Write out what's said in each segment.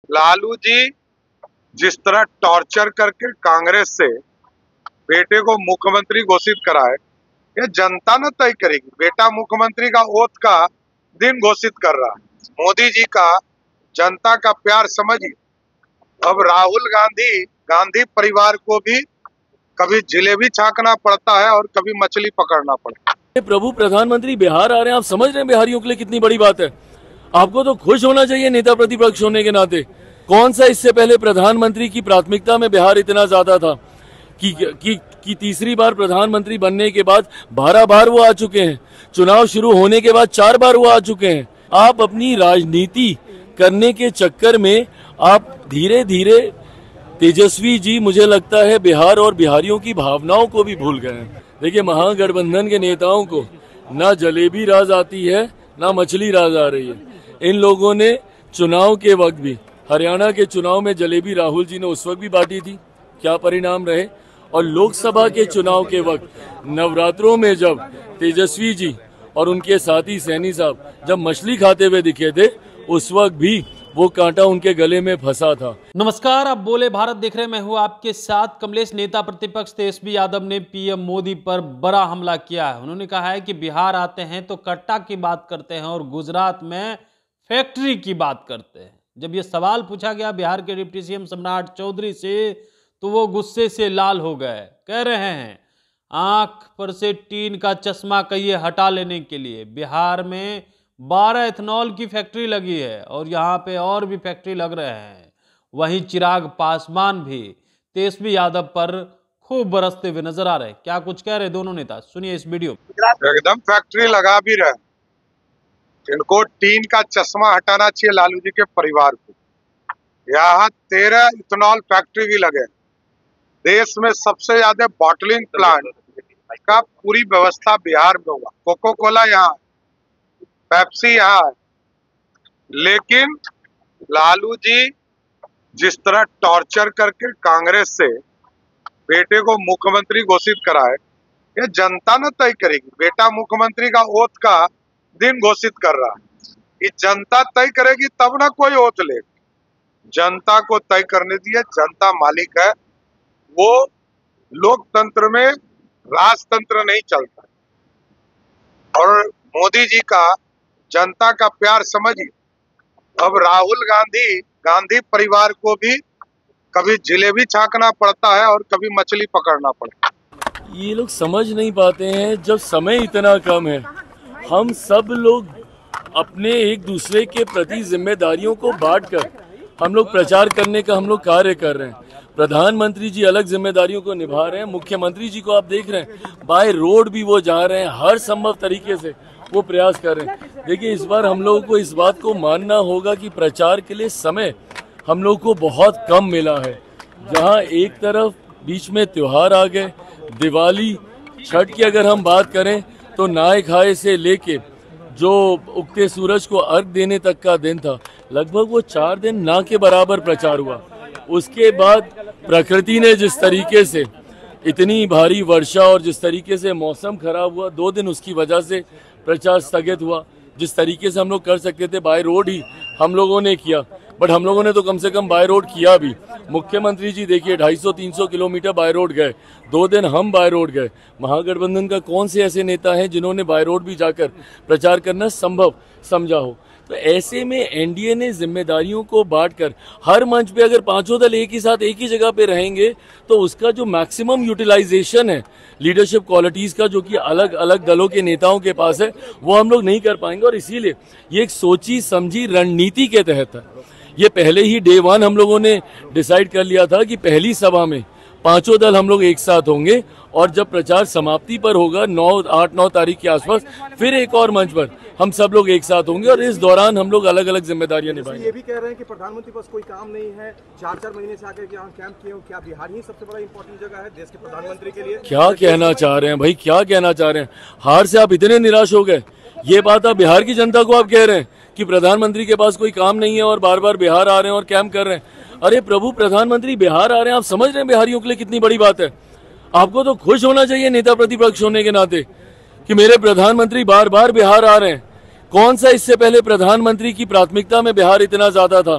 लालू जी जिस तरह टॉर्चर करके कांग्रेस से बेटे को मुख्यमंत्री घोषित कराए, ये जनता न तय करेगी। बेटा मुख्यमंत्री का ओथ का दिन घोषित कर रहा है। मोदी जी का जनता का प्यार समझिए। अब राहुल गांधी परिवार को भी कभी जिलेबी छांकना पड़ता है और कभी मछली पकड़ना पड़ता है। प्रभु प्रधानमंत्री बिहार आ रहे हैं, आप समझ रहे हैं बिहारियों के लिए कितनी बड़ी बात है। आपको तो खुश होना चाहिए नेता प्रतिपक्ष होने के नाते। कौन सा इससे पहले प्रधानमंत्री की प्राथमिकता में बिहार इतना ज्यादा था कि तीसरी बार प्रधानमंत्री बनने के बाद 12 बार वो आ चुके हैं। चुनाव शुरू होने के बाद 4 बार वो आ चुके हैं। आप अपनी राजनीति करने के चक्कर में आप धीरे धीरे तेजस्वी जी, मुझे लगता है बिहार और बिहारियों की भावनाओं को भी भूल गए हैं। देखिए, महागठबंधन के नेताओं को ना जलेबी राज आती है ना मछली राज आ रही है। इन लोगों ने चुनाव के वक्त भी, हरियाणा के चुनाव में जलेबी राहुल जी ने उस वक्त भी बांटी थी, क्या परिणाम रहे। और लोकसभा के चुनाव के वक्त नवरात्रों में जब तेजस्वी जी और उनके साथी सैनी साहब जब मछली खाते हुए दिखे थे, उस वक्त भी वो कांटा उनके गले में फंसा था। नमस्कार, आप बोले भारत देख रहे हैं। मैं हूं आपके साथ कमलेश। नेता प्रतिपक्ष तेजस्वी यादव ने पीएम मोदी पर बड़ा हमला किया है। उन्होंने कहा है कि बिहार आते हैं तो कट्टा की बात करते हैं और गुजरात में फैक्ट्री की बात करते हैं। जब ये सवाल पूछा गया बिहार के डिप्टी सीएम सम्राट चौधरी से, तो वो गुस्से से लाल हो गए। कह रहे हैं आंख पर से टीन का चश्मा कहिए हटा लेने के लिए। बिहार में 12 इथेनॉल की फैक्ट्री लगी है और यहाँ पे और भी फैक्ट्री लग रहे हैं। वहीं चिराग पासवान भी तेजस्वी यादव पर खूब बरसते हुए नजर आ रहे हैं। क्या कुछ कह रहे दोनों नेता, सुनिए इस वीडियो। एकदम फैक्ट्री लगा भी रहे। इनको टीन का चश्मा हटाना चाहिए लालू जी के परिवार को। यहाँ 13 इथेनॉल फैक्ट्री भी लगे। देश में सबसे ज्यादा बॉटलिंग प्लांट का पूरी व्यवस्था बिहार में होगा। कोको कोला यहाँ, पेप्सी यहाँ है। लेकिन लालू जी जिस तरह टॉर्चर करके कांग्रेस से बेटे को मुख्यमंत्री घोषित कराए, ये जनता न तय करेगी। बेटा मुख्यमंत्री का ओथ का दिन घोषित कर रहा है। ये जनता तय करेगी तब ना कोई ओथ ले। जनता को तय करने दिए, जनता मालिक है। वो लोकतंत्र में राजतंत्र नहीं चलता। और मोदी जी का जनता का प्यार समझिए। अब राहुल गांधी परिवार को भी कभी जिलेबी छांकना पड़ता है और कभी मछली पकड़ना पड़ता है। ये लोग समझ नहीं पाते हैं, जब समय इतना कम है, हम सब लोग अपने एक दूसरे के प्रति जिम्मेदारियों को बांटकर हम लोग प्रचार करने का हम लोग कार्य कर रहे हैं। प्रधानमंत्री जी अलग जिम्मेदारियों को निभा रहे हैं, मुख्यमंत्री जी को आप देख रहे हैं बाय रोड भी वो जा रहे हैं, हर संभव तरीके से वो प्रयास कर रहे हैं। देखिए, इस बार हम लोगों को इस बात को मानना होगा कि प्रचार के लिए समय हम लोग को बहुत कम मिला है। जहां एक तरफ बीच में त्योहार आ गए, दिवाली, छठ की अगर हम बात करें तो नहाए खाए से लेके जो उगते सूरज को अर्घ देने तक का दिन था, लगभग वो 4 दिन ना के बराबर प्रचार हुआ। उसके बाद प्रकृति ने जिस तरीके से इतनी भारी वर्षा और जिस तरीके से मौसम खराब हुआ, 2 दिन उसकी वजह से प्रचार स्थगित हुआ। जिस तरीके से हम लोग कर सकते थे बाय रोड ही हम लोगों ने किया, बट हम लोगों ने तो कम से कम बाय रोड किया भी। मुख्यमंत्री जी देखिए 250-300 किलोमीटर बाय रोड गए, 2 दिन हम बाय रोड गए। महागठबंधन का कौन से ऐसे नेता हैं जिन्होंने बाय रोड भी जाकर प्रचार करना संभव समझा हो। तो ऐसे में एनडीए ने जिम्मेदारियों को बांटकर हर मंच पे अगर पांचों दल एक ही साथ एक ही जगह पे रहेंगे तो उसका जो मैक्सिमम यूटिलाइजेशन है लीडरशिप क्वालिटीज का, जो कि अलग अलग दलों के नेताओं के पास है, वो हम लोग नहीं कर पाएंगे। और इसीलिए ये एक सोची समझी रणनीति के तहत है। ये पहले ही डे 1 हम लोगों ने डिसाइड कर लिया था कि पहली सभा में पांचों दल हम लोग एक साथ होंगे और जब प्रचार समाप्ति पर होगा 8-9 तारीख के आसपास फिर एक और मंच पर हम सब लोग एक साथ होंगे और इस दौरान हम लोग अलग अलग जिम्मेदारियां निभाएंगे। ये भी कह रहे हैं कि प्रधानमंत्री पास कोई काम नहीं है, 4-4 महीने से आकर यहाँ कैंप किए हो। क्या बिहार ही सबसे बड़ा इंपॉर्टेंट जगह है देश के प्रधानमंत्री के लिए? क्या कहना चाह रहे हैं भाई, क्या कहना चाह रहे हैं? हार से आप इतने निराश हो गए? ये बात आप बिहार की जनता को आप कह रहे हैं कि प्रधानमंत्री के पास कोई काम नहीं है और बार बार बिहार आ रहे हैं और कैंप कर रहे हैं? अरे प्रभु प्रधानमंत्री बिहार आ रहे हैं, आप समझ रहे हैं बिहारियों के लिए कितनी बड़ी बात है। आपको तो खुश होना चाहिए नेता प्रतिपक्ष होने के नाते कि मेरे प्रधानमंत्री बार बार बिहार आ रहे हैं। कौन सा इससे पहले प्रधानमंत्री की प्राथमिकता में बिहार इतना ज्यादा था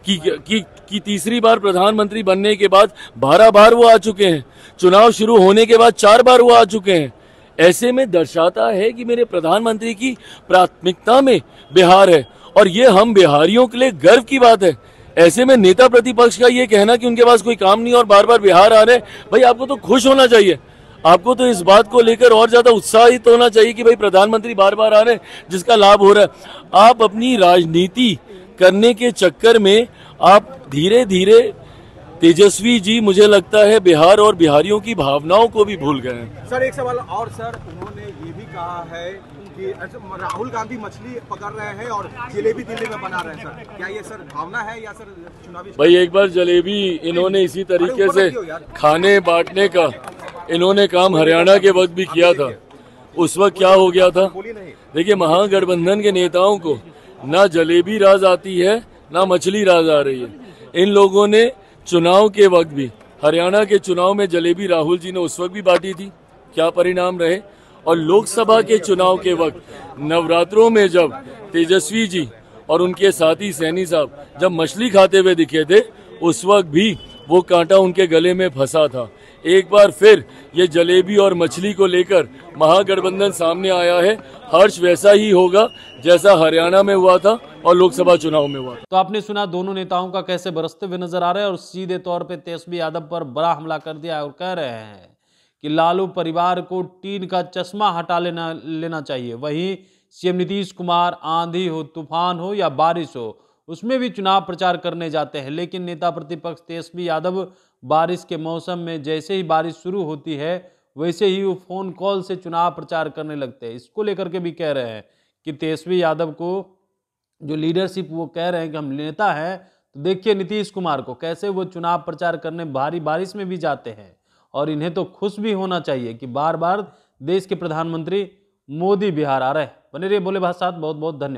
कि तीसरी बार प्रधानमंत्री बनने के बाद 12 बार वो आ चुके हैं, चुनाव शुरू होने के बाद 4 बार वो आ चुके हैं। ऐसे में दर्शाता है कि मेरे प्रधानमंत्री की प्राथमिकता में बिहार है और ये हम बिहारियों के लिए गर्व की बात है। ऐसे में नेता प्रतिपक्ष का ये कहना कि उनके पास कोई काम नहीं और बार बार बिहार आ रहे हैं, भाई आपको तो खुश होना चाहिए। आपको तो इस बात को लेकर और ज्यादा उत्साहित होना चाहिए कि भाई प्रधानमंत्री बार बार आ रहे हैं जिसका लाभ हो रहा है। आप अपनी राजनीति करने के चक्कर में आप धीरे धीरे तेजस्वी जी मुझे लगता है बिहार और बिहारियों की भावनाओं को भी भूल गए हैं। सर एक सवाल और सर, उन्होंने ये भी कहा है कि राहुल गांधी मछली पकड़ रहे हैं और जलेबी दिल्ली में बना रहे हैं। सर क्या ये सर भावना है या सर चुनावी? भाई एक बार जलेबी इन्होंने इसी तरीके से खाने बांटने का इन्होंने काम हरियाणा के वक्त भी किया था। उस वक्त क्या हो गया था? देखिए, महागठबंधन के नेताओं को ना जलेबी राज आती है ना मछली राज आ रही है। इन लोगों ने चुनाव के वक्त भी, हरियाणा के चुनाव में जलेबी राहुल जी ने उस वक्त भी बांटी थी, क्या परिणाम रहे? और लोकसभा के चुनाव के वक्त नवरात्रों में जब तेजस्वी जी और उनके साथी सैनी साहब जब मछली खाते हुए दिखे थे, उस वक्त भी वो कांटा उनके गले में फंसा था। एक बार फिर ये जलेबी और मछली को लेकर महागठबंधन सामने आया है। हर्ष वैसा ही होगा जैसा हरियाणा में हुआ था और लोकसभा चुनाव में हुआ था। तो आपने सुना दोनों नेताओं का कैसे बरसते हुए नजर आ रहे हैं और सीधे तौर पे तेजस्वी यादव पर बड़ा हमला कर दिया और कह रहे हैं कि लालू परिवार को टीन का चश्मा हटा लेना चाहिए। वहीं सीएम नीतीश कुमार आंधी हो, तूफान हो या बारिश हो, उसमें भी चुनाव प्रचार करने जाते हैं। लेकिन नेता प्रतिपक्ष तेजस्वी यादव बारिश के मौसम में जैसे ही बारिश शुरू होती है वैसे ही वो फोन कॉल से चुनाव प्रचार करने लगते हैं। इसको लेकर के भी कह रहे हैं कि तेजस्वी यादव को जो लीडरशिप, वो कह रहे हैं कि हम नेता हैं। तो देखिए नीतीश कुमार को कैसे वो चुनाव प्रचार करने भारी बारिश में भी जाते हैं और इन्हें तो खुश भी होना चाहिए कि बार बार देश के प्रधानमंत्री मोदी बिहार आ रहे हैं। बने रहिए भोले भाई साथ, बहुत बहुत धन्यवाद।